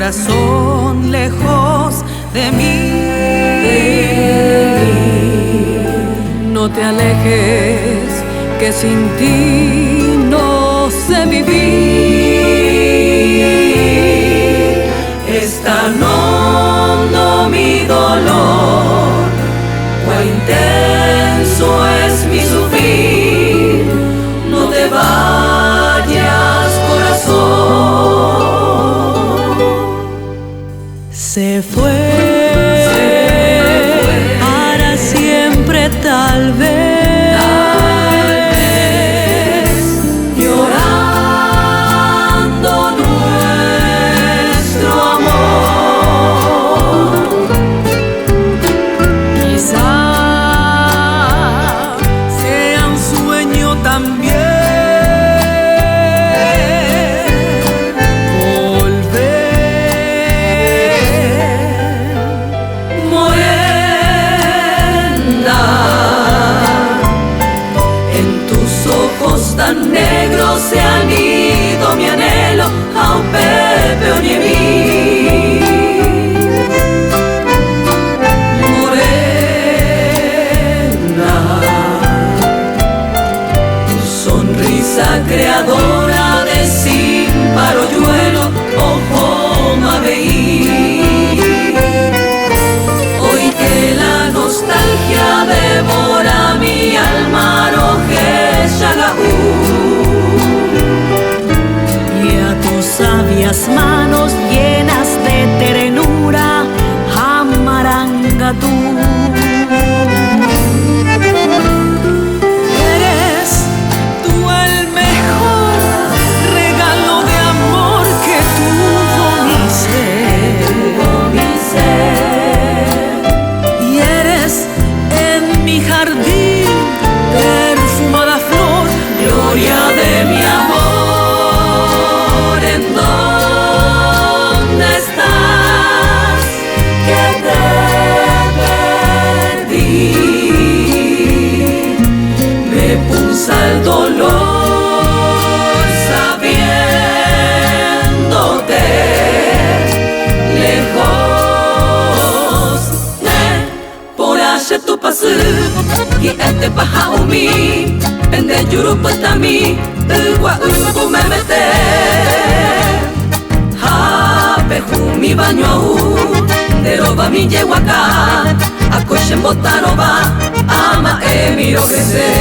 corazón lejos de mí. No te alejes, que sin ti no sé vivir. Es tan hondo mi dolor, cuán intenso es mi sufrir. No te vayas, corazón. Se fue para siempre, tal vez. Tan negros se han ido mi anhelo a un Pepe Oñemí. Morena, tu sonrisa creadora de sin parolluelo, ojo maveí. Hoy que la nostalgia devora mi alma, y a tus sabias manos llenas de ternura, Jamaranga tú. Eres tú el mejor regalo de amor que tuvo mi ser. Y eres en mi jardín perfumada flor, gloria de mi amor. ¿En dónde estás? Que te perdí. Me pulsa el dolor sabiéndote lejos. Por allá tu pasé y este paja umi. Pende yuru petami, gua ubu me mete. Hape humi baño au, deroba mi yehuaca. Akoshen botaroba, ama emiro que sé.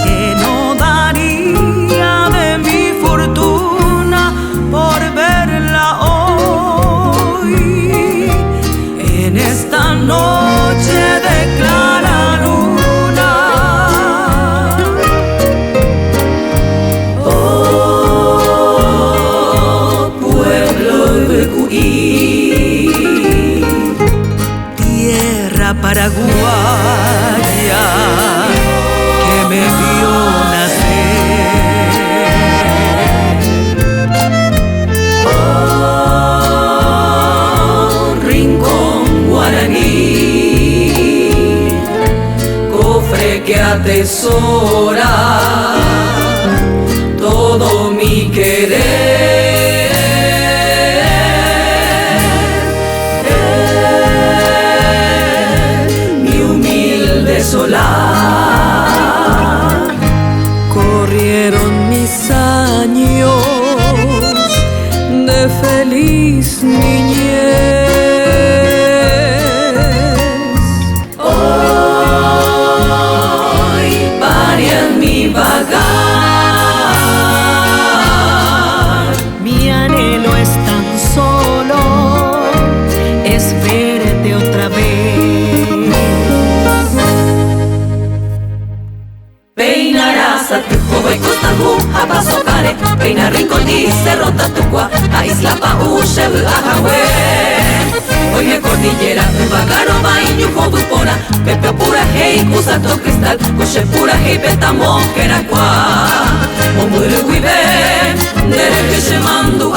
Que no daría de mi fortuna por verla hoy. En esta noche de clara luna, oh pueblo de Cuí, tierra paraguaya que me vio nacer. Oh rincón guaraní, que atesora todo mi querer. Mi humilde solar. Corrieron mis años de feliz niñez. Mi anhelo es tan solo, es verte otra vez. Peinarás a tu joven y costajú, a paso care. Peina rincón y cerro tatucua, a isla pa ushe a Hawái. Hoy me cordillera, bagaro va y ñujo dupora. Pepe pura hey, cusato cristal, coche pura hey, petamo que era cuá. O muy wibe, dere que se mandu a.